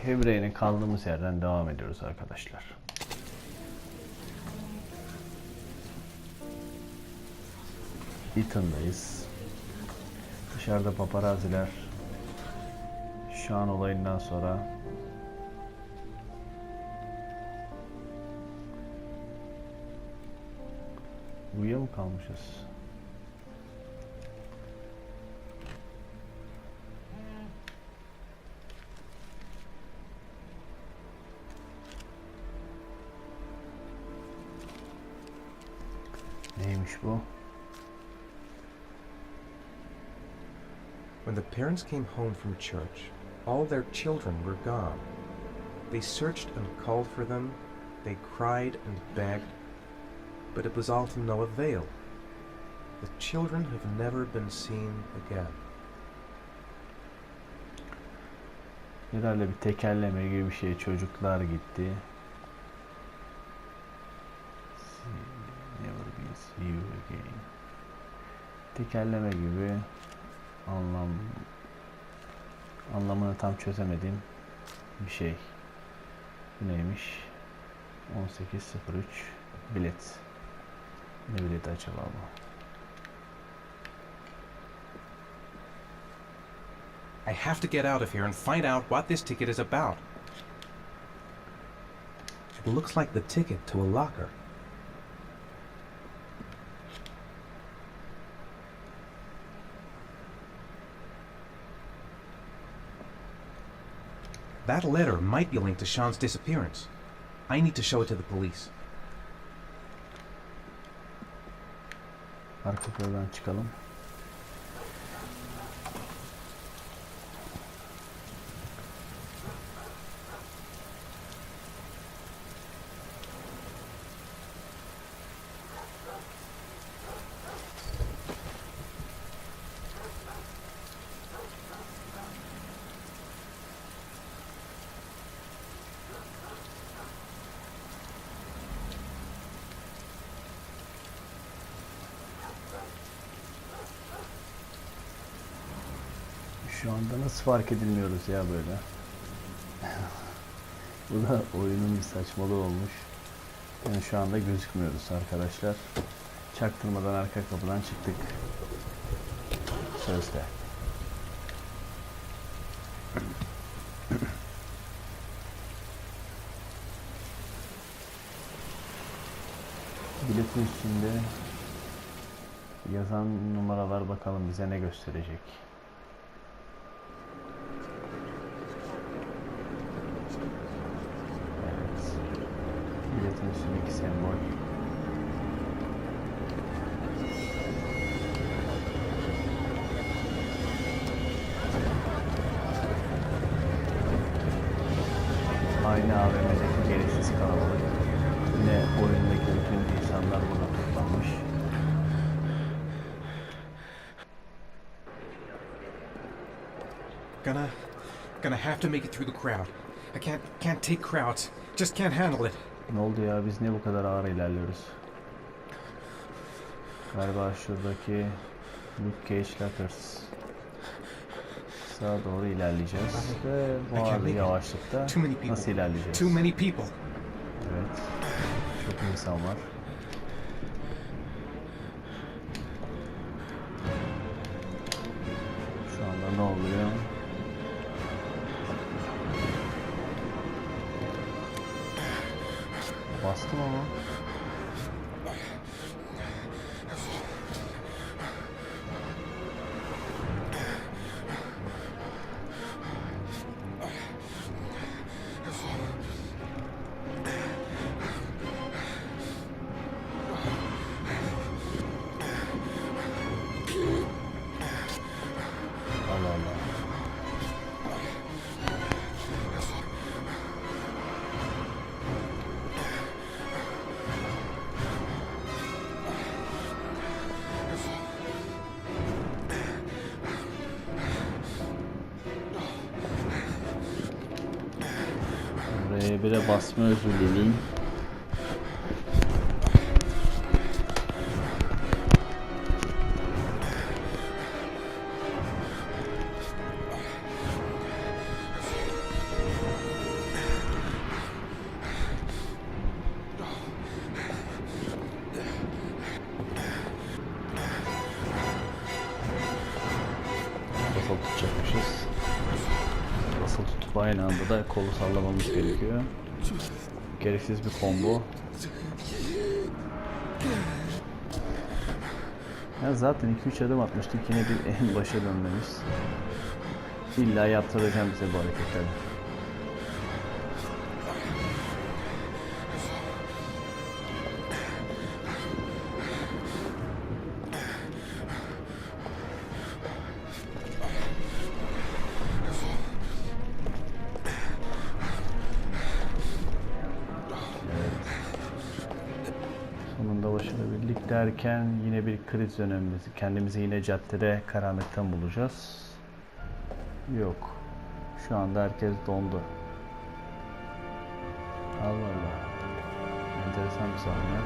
Heavy Rain'e kaldığımız yerden devam ediyoruz arkadaşlar. Eaton'dayız. Dışarıda paparaziler Shaunn olayından sonra uyuya mı kalmışız? Neymiş bu? When the parents came home from church, all their children were gone. They searched and called for them, they cried and begged, but it was all to no avail. The children have never been seen again. Herhalde bir tekerleme gibi bir şey. Çocuklar gitti. Never be see you again. Tekerleme gibi anlamını tam çözemediğim bir şey. Bu neymiş? 18.03 bilet. Ne bileti acaba bu? I have to get out of here and find out what this ticket is about. It looks like the ticket to a locker. That letter might be linked to Shaunn's disappearance. I need to show it to the police. Arka kapıdan çıkalım. Şu anda nasıl fark edilmiyoruz ya böyle? Bu da oyunun bir saçmalığı olmuş. Yani şu anda gözükmüyoruz arkadaşlar. Çaktırmadan arka kapıdan çıktık. Sözde. Biletin üstünde yazan numaralar bakalım bize ne gösterecek. Biletin üstündeki sembol. Aynı AVM'deki gereksiz kalabalık. Yine oyundaki bütün insanlar burada toplanmış. Gonna have to make it through the crowd. I can't take crowds. Just can't handle it. Ne oldu ya? Biz niye bu kadar ağır ilerliyoruz? Galiba şuradaki Luke Cage Lockers. Sağa doğru ilerleyeceğiz ve bu ağır yavaşlıkta nasıl ilerleyeceğiz? Too many people. Evet. Çok insan var. Şu anda ne oluyor? Bastım ama. Allah Allah. R1'e basma özür dileyim. basılı tutacakmışız. Basılı tutup aynı anda da kolu sallamamız gerekiyor. Gereksiz bir combo. Ya zaten 2-3 adım atmıştık, yine bir en başa dönmemiz. İlla yaptıracağım bize bu hareketleri. Sonunda başarabildik derken yine bir kriz dönemimiz. Kendimizi yine caddede karanlıktan bulacağız. Yok. Şu anda herkes dondu. Allah Allah. Enteresan bir sahne.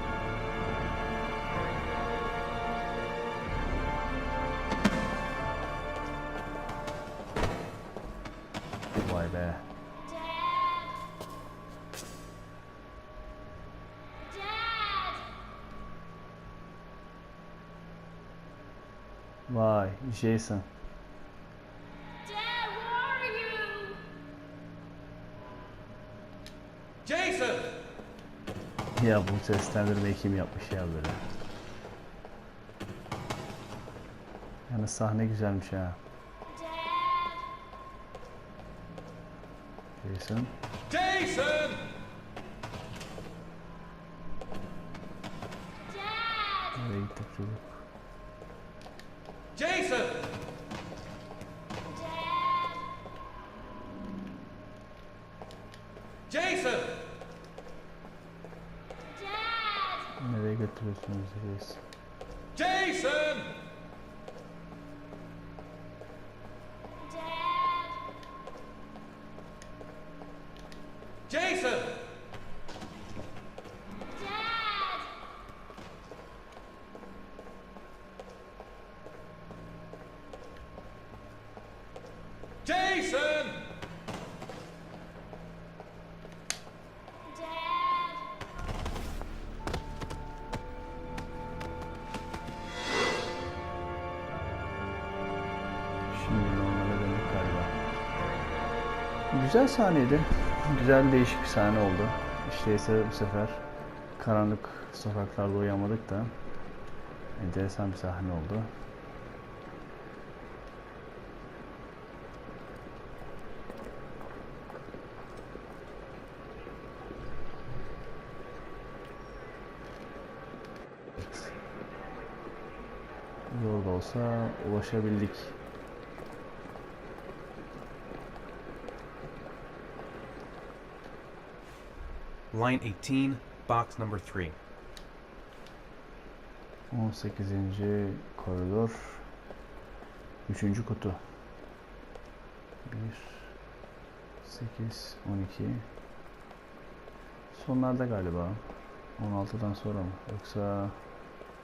Vay be. Vay, Jason. Dad, where are you? Jason! Ya bu seslendirmeyi kim yapmış ya böyle? Yani sahne güzelmiş ha. Dad, Jason. Jason! Dad, Nereye gittik çocuk? Jason! Dad, Jason! Dad, Nereye götürüyorsunuz Jason? Jason! Dad, Jason! Dad, Jason! Dad, Şimdi normale döndük galiba. Güzel sahneydi. Güzel, değişik bir sahne oldu. İşte ise bu sefer karanlık sokaklarda uyanmadık da enteresan bir sahne oldu. Zor da olsa ulaşabildik. Line 18, box number 3. 18. koridor. 3. kutu. 1 8 12. Sonlarda galiba. 16'dan sonra mı? Yoksa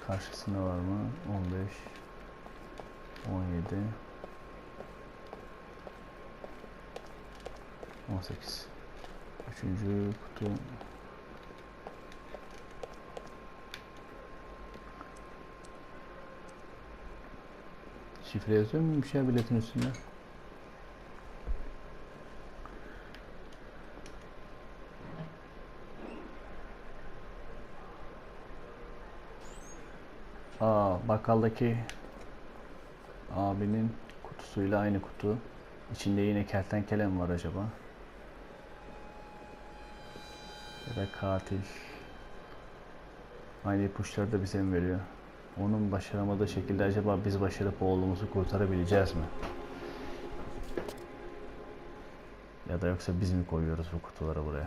karşısında var mı? 15 17 18. 3. kutu. Şifre yazıyor mu bir şey biletin üstünde? Bakkaldaki abinin kutusuyla aynı kutu. İçinde yine kertenkele mi var acaba? Ya da katil. Aynı ipuçları da bize mi veriyor? Onun başaramadığı şekilde acaba biz başarıp oğlumuzu kurtarabileceğiz mi? Ya da yoksa biz mi koyuyoruz bu kutuları buraya?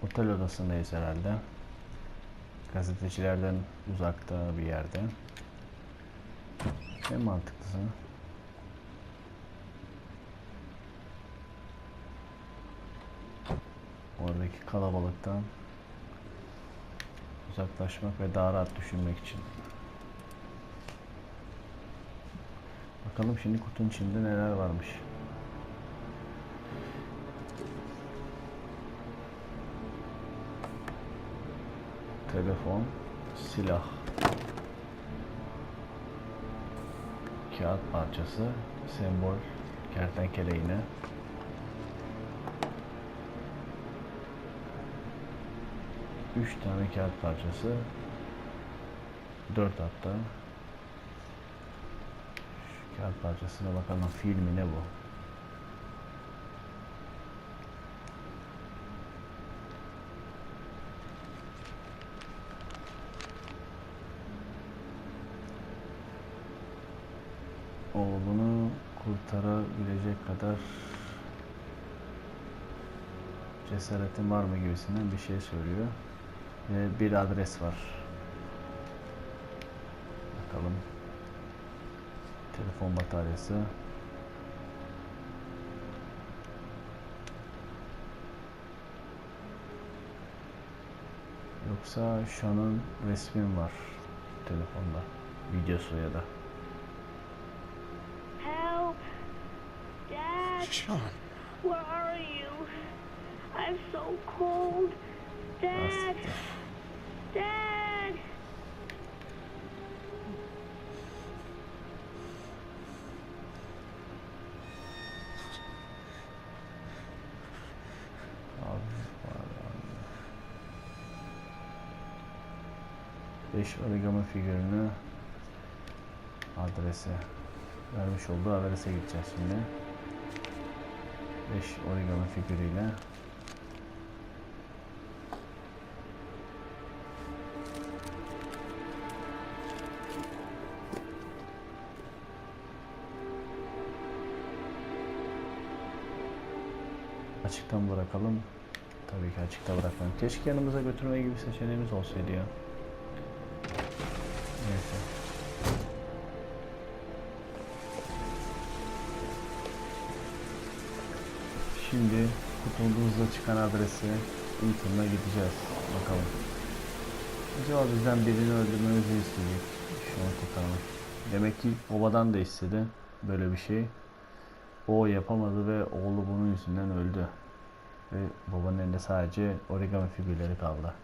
Otel odasındayız herhalde. Gazetecilerden uzakta bir yerde. En mantıklısı. Oradaki kalabalıktan uzaklaşmak ve daha rahat düşünmek için. Bakalım şimdi kutunun içinde neler varmış. Telefon, silah, kağıt parçası, sembol, kertenkele iğne. Üç tane kağıt parçası, 4 hatta. Şu kağıt parçasına bakalım, filmi ne bu? Oğlunu kurtarabilecek kadar cesaretin var mı gibisinden bir şey söylüyor. Ve bir adres var. Bakalım. Telefon bataryası. Yoksa Shaunn'un resmi var telefonda. Videosu ya da. Help! Dad! Shaunn, Where are you? I'm so cold. Dad! Aslında. Dad! Abi, 5 origami figürünü adrese vermiş olduğu adrese gideceğiz şimdi. 5 origami figürüyle açıktan bırakalım. Tabii ki açıkta bırakalım. Keşke yanımıza götürme gibi seçeneğimiz olsaydı ya. Neyse. Şimdi kutumuzda çıkan adresi Eaton'la gideceğiz. Bakalım. Acaba bizden birini öldürmemizi isteyecek. Şunu kurtarmak. Demek ki babadan da istedi böyle bir şey. O yapamadı ve oğlu bunun yüzünden öldü. Ve babanın elinde sadece origami figürleri kaldı.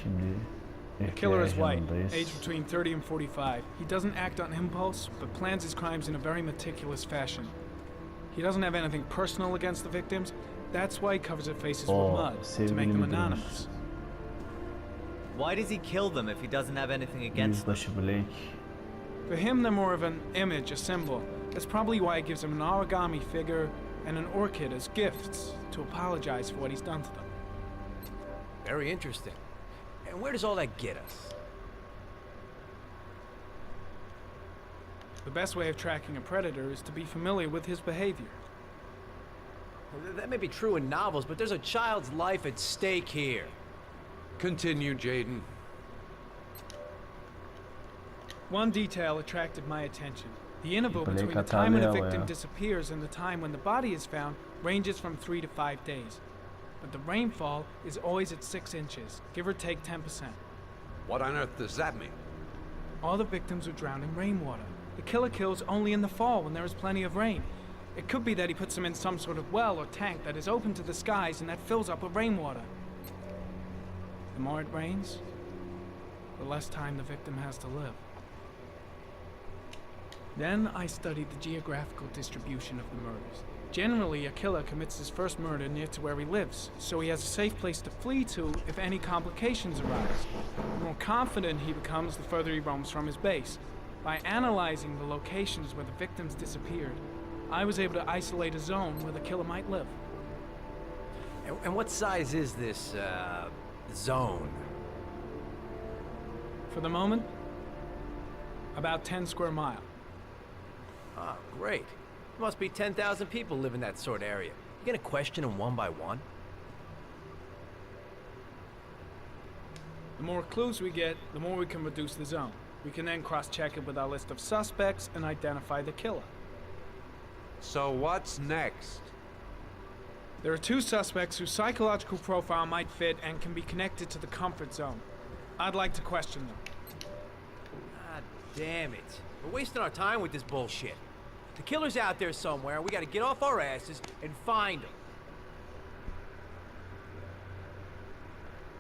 Şimdi The killer is white, yanındayız. aged between 30 and 45. He doesn't act on impulse, but plans his crimes in a very meticulous fashion. He doesn't have anything personal against the victims. That's why he covers their faces with Oh, mud, to make them sevgili müdürümüz. anonymous. Why does he kill them if he doesn't have anything against them? Yüzbaşı Blake. For him, they're more of an image, a symbol. That's probably why he gives them an origami figure and an orchid as gifts to apologize for what he's done to them. Very interesting. And where does all that get us? The best way of tracking a predator is to be familiar with his behavior. That may be true in novels, but there's a child's life at stake here. Continue, Jaden. One detail attracted my attention. The interval Blake between the time when the Ataliao, victim yeah. disappears and the time when the body is found ranges from 3 to 5 days. But the rainfall is always at 6 inches, give or take 10%. What on earth does that mean? All the victims were drowned in rainwater. The killer kills only in the fall when there is plenty of rain. It could be that he puts them in some sort of well or tank that is open to the skies and that fills up with rainwater. The more it rains, the less time the victim has to live. Then I studied the geographical distribution of the murders. Generally, a killer commits his first murder near to where he lives, so he has a safe place to flee to if any complications arise. The more confident he becomes, the further he roams from his base. By analyzing the locations where the victims disappeared, I was able to isolate a zone where the killer might live. And what size is this, zone? For the moment, about 10 square miles. Ah, great. Must be 10,000 people live in that sort of area. You gonna question them one by one? The more clues we get, the more we can reduce the zone. We can then cross-check it with our list of suspects and identify the killer. So what's next? There are 2 suspects whose psychological profile might fit and can be connected to the comfort zone. I'd like to question them. God damn it. We're wasting our time with this bullshit. The killer's out there somewhere. We gotta get off our asses and find him.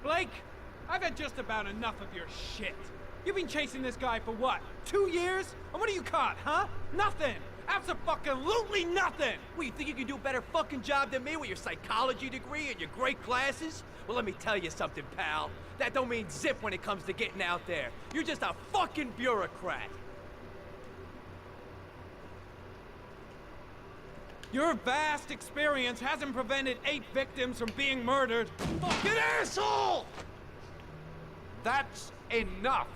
Blake, I've had just about enough of your shit. You've been chasing this guy for what? 2 years? And what are you caught, huh? Nothing! Absolutely nothing! What, you think you can do a better fucking job than me with your psychology degree and your great classes? Well, let me tell you something, pal. That don't mean zip when it comes to getting out there. You're just a fucking bureaucrat. Your vast experience hasn't prevented 8 victims from being murdered. Fucking asshole! That's enough!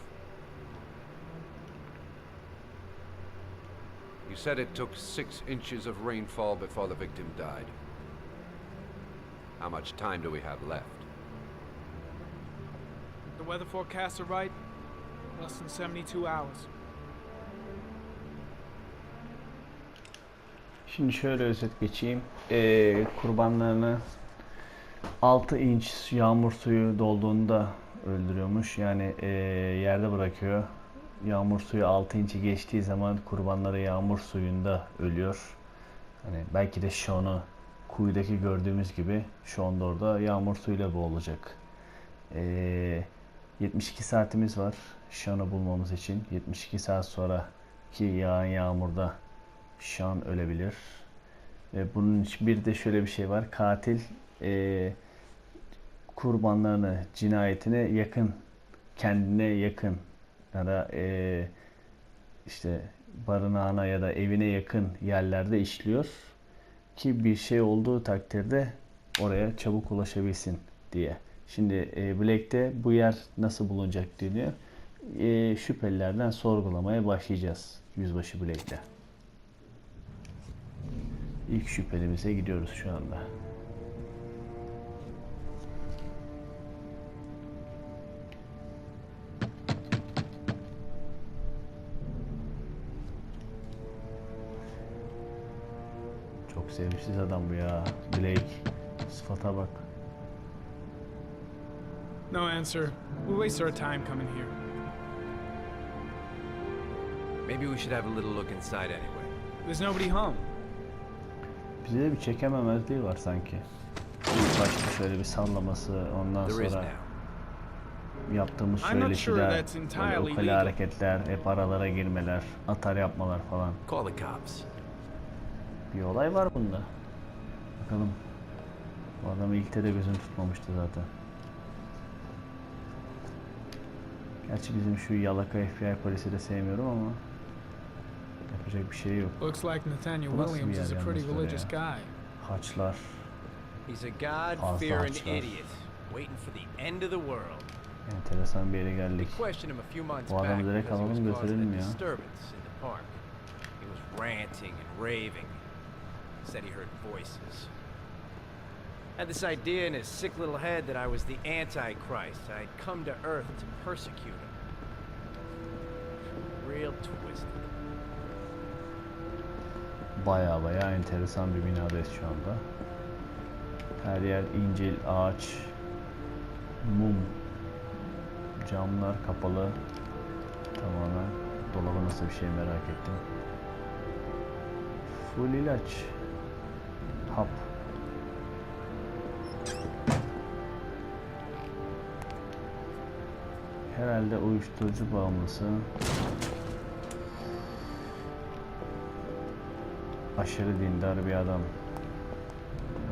You said it took 6 inches of rainfall before the victim died. How much time do we have left? The weather forecasts are right. Less than 72 hours. Şimdi şöyle özet geçeyim. Kurbanlarını 6 inç yağmur suyu dolduğunda öldürüyormuş. Yani yerde bırakıyor. Yağmur suyu 6 inç'i geçtiği zaman kurbanları yağmur suyunda ölüyor. Hani belki de Shaunn'u kuyudaki gördüğümüz gibi Shaunn da orada yağmur suyuyla boğulacak. 72 saatimiz var Shaunn'u bulmamız için. 72 saat sonraki yağan yağmurda Shaunn ölebilir. Ve bunun için bir de şöyle bir şey var. Katil kurbanlarını, cinayetine yakın, kendine yakın ya da işte barınağına ya da evine yakın yerlerde işliyor ki bir şey olduğu takdirde oraya çabuk ulaşabilsin diye. Şimdi Blake'te bu yer nasıl bulunacak diyor. Şüphelilerden sorgulamaya başlayacağız Yüzbaşı Blake'le. İlk şüphelimize gidiyoruz şu anda. Çok sevimsiz adam bu ya. Blake. Sıfata bak. No answer. We waste our time coming here. Maybe we should have a little look inside anyway. There's nobody home. Bize de bir çekememezliği var sanki. İlk başta şöyle bir sallaması, ondan There is sonra now. yaptığımız I'm not sure söyleşiler, that's böyle entirely ukala legal. hareketler, hep aralara girmeler, atar yapmalar falan. Call the cops. Bir olay var bunda. Bakalım. Bu adamı ilkte de gözüm tutmamıştı zaten. Gerçi bizim şu yalaka FBI polisi de sevmiyorum ama yapacak bir şey yok. Looks like Nathaniel Bu nasıl bir Williams is yer a pretty yalnız böyle religious ya? guy. Haçlar. He's a God-fearing idiot, waiting for the end of the world. Enteresan bir yere geldik. We questioned him a few months Bu adamı back direkt because he alalım was causing götürelim a ya. disturbance in the park. He was ranting and raving. Said he heard voices. Had this idea in his sick little head that I was the Antichrist. I'd come to Earth to persecute him. Real twisted. Baya enteresan bir binadayız şu anda. Her yer incil, ağaç, mum, camlar kapalı. Tamamen dolabı nasıl bir şey merak ettim. Full ilaç. Hap. Herhalde uyuşturucu bağımlısı. Aşırı dindar bir adam.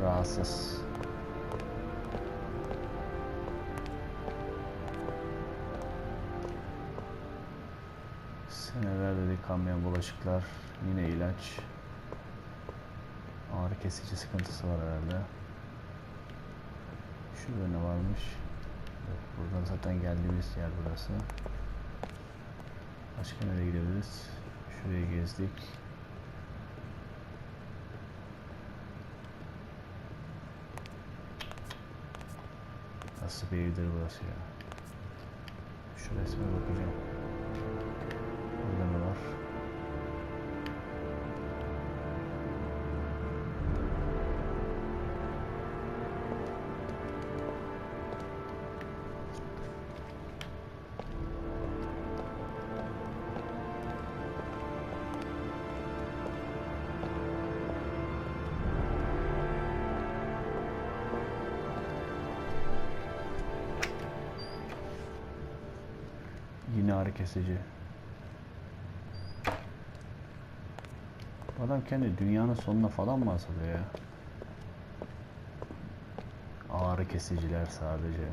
Rahatsız. Senelerdir yıkanmayan bulaşıklar. Yine ilaç. Ağrı kesici sıkıntısı var herhalde. Şurada ne varmış? Evet, buradan zaten geldiğimiz yer burası. Başka nereye gidebiliriz? Şurayı gezdik. Nasıl bir evdir burası ya? Şu resme bakacağım. Burada ne var? Ağrı kesici. Bu adam kendi dünyanın sonuna falan mı asılıyor ya? Ağrı kesiciler sadece.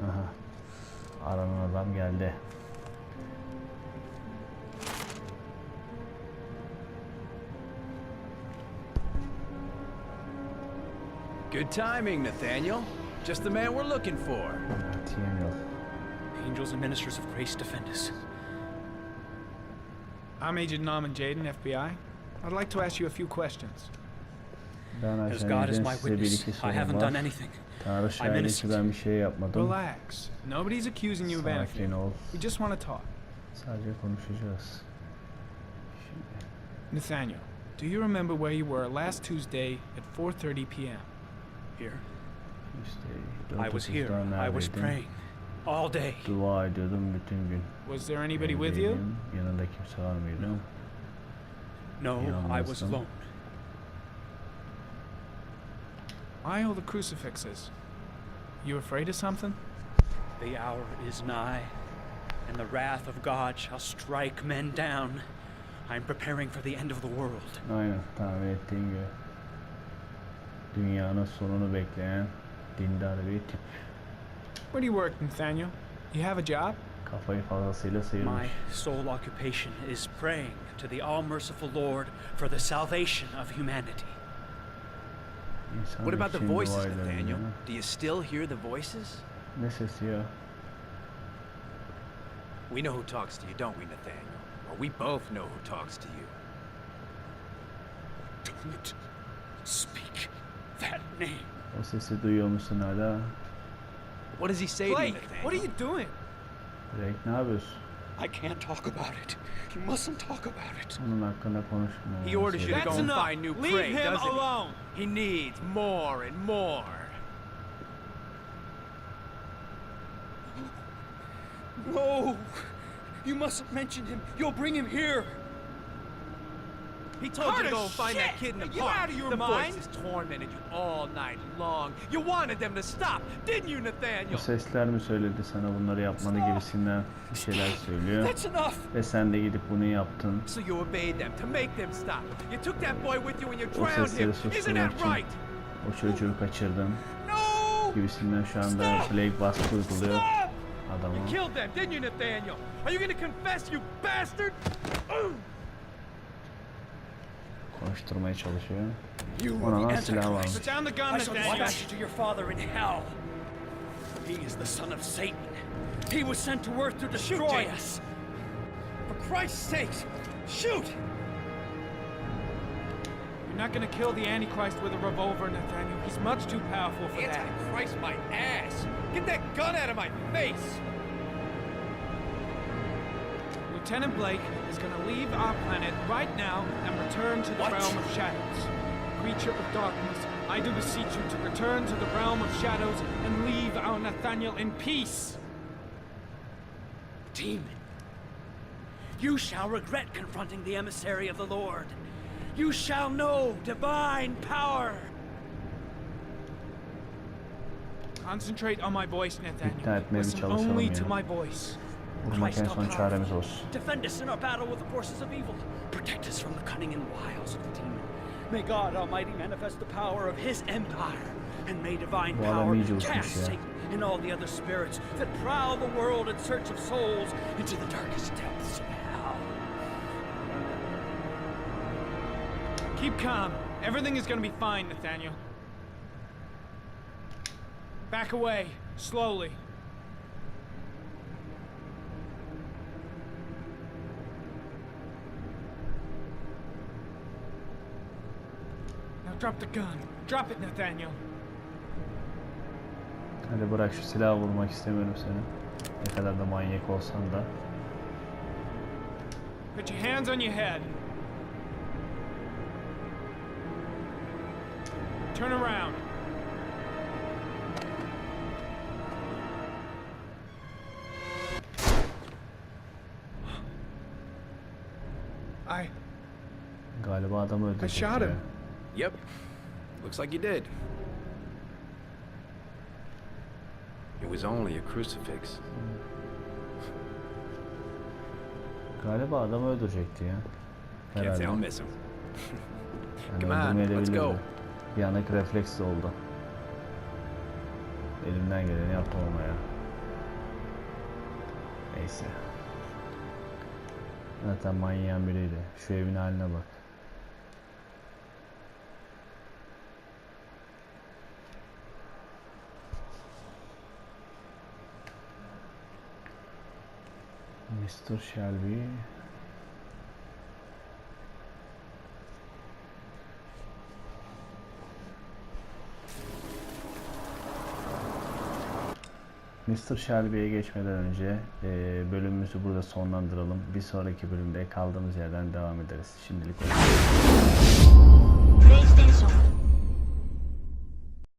Aha. Aranan adam geldi. Good timing, Nathaniel. Just the man we're looking for. Nathaniel. Angels and ministers of grace defend us. I'm Agent Norman Jaden, FBI. I'd like to ask you a few questions. Ben As God is ajaniden my size bir witness, iki I sorum haven't var. done anything. Tanrı şahidi ki innocent. ben bir şey yapmadım. Relax. Nobody's accusing you of Sakin anything. ol. We just want to talk. Sadece konuşacağız. Nathaniel, do you remember where you were last Tuesday at 4:30 p.m.? Here, İşte I was 4.30'da here. I was neredeydin? praying all day. Dua ediyordum bütün gün. Was there anybody with you? Evdeydim. Yanında kimse var mıydı? No, I was Yalnızdım. alone. Why all the crucifixes? You afraid of something? The hour is nigh, and the wrath of God shall strike men down. I'm preparing for the end of the world. Aynen tahmin ettiğin gibi. Dünyanın sonunu bekleyen dindar bir tip. Where do you work, Nathaniel? You have a job? Kafayı fazlasıyla sıyırmış. My sole occupation is praying to the all-merciful Lord for the salvation of humanity. İnsan What about the için voices, dua ederim Nathaniel? ya. Do you still hear the voices? Ne sesi ya? We know who talks to you, don't we, Nathaniel? Or we both know who talks to you. Don't speak that name. O sesi duyuyor musun hala? What does he say to you, Blake, Nathaniel? what are you doing? Drake ne yapıyorsun? I can't talk about it. You mustn't talk about it. Onun hakkında konuşma. He orders you to That's go and enough. find new Leave prey, him doesn't alone. he? He needs more and more. No! You mustn't mention him. You'll bring him here. He told you to Carter, go and find that shit! kid in the Are you park. out of your the mind? voices tormented you all night long. You wanted them to stop, didn't you, Bu Nathaniel? sesler mi söyledi sana bunları yapmanı gibisinden bir şeyler söylüyor. That's enough. Ve sen de gidip bunu yaptın. So you obeyed them to make them stop. You took that boy with you and you O drowned him. sesleri Isn't that susturmak için right? o çocuğu kaçırdın No! gibisinden şu anda Blake baskı uyguluyor Stop! adama. You killed them, didn't you, Nathaniel? Are you gonna confess, you bastard? Konuşturmaya çalışıyor. You Ona were the lan silah varmış. Put down the gun, I shall Nathaniel. dispatch you to your father in hell. He is the son of Satan. He was sent to earth to destroy us. For Christ's sake, shoot! You're not gonna kill the Antichrist with a revolver, Nathaniel. He's much too powerful for that. Antichrist my ass! Get that gun out of my face! Lieutenant Blake is gonna leave our planet right now and return to the What? realm of shadows. Creature of darkness, I do beseech you to return to the realm of shadows and leave our Nathaniel in peace. Demon, you shall regret confronting the emissary of the Lord. You shall know divine power. Concentrate on my voice, İkna Nathaniel. etmeye bir Listen çalışalım only ya. to my voice. Vurmak en son çaremiz olsun. Defend us in our battle with the forces of evil. Protect us from the cunning and wiles of the demon. May God Almighty manifest the power of His empire, and may divine Bu adam power iyice uçmuş cast ya. Satan and all the other spirits that prowl the world in search of souls into the darkest depths of hell. Keep calm. Everything is gonna be fine, Nathaniel. Back away, slowly. Now drop the gun. Drop it, Nathaniel. Hadi bırak şu silahı, vurmak istemiyorum seni. Ne kadar da manyak olsan da. Put your hands on your head. Turn around. Galiba adamı öldürecek shot ya. him. Yep. Looks like you did. It was only a crucifix. Galiba adamı öldürecekti ya. Can't say I'll miss him. Yani Come on, öldürmeyi de let's go. bilirdi. Bir anlık refleks oldu. Elimden geleni yaptım ama ya. Neyse. Zaten manyağın biriydi. Şu evin haline bak. Mr. Shelby. Mr. Shelby'ye geçmeden önce bölümümüzü burada sonlandıralım. Bir sonraki bölümde kaldığımız yerden devam ederiz. Şimdilik PlayStation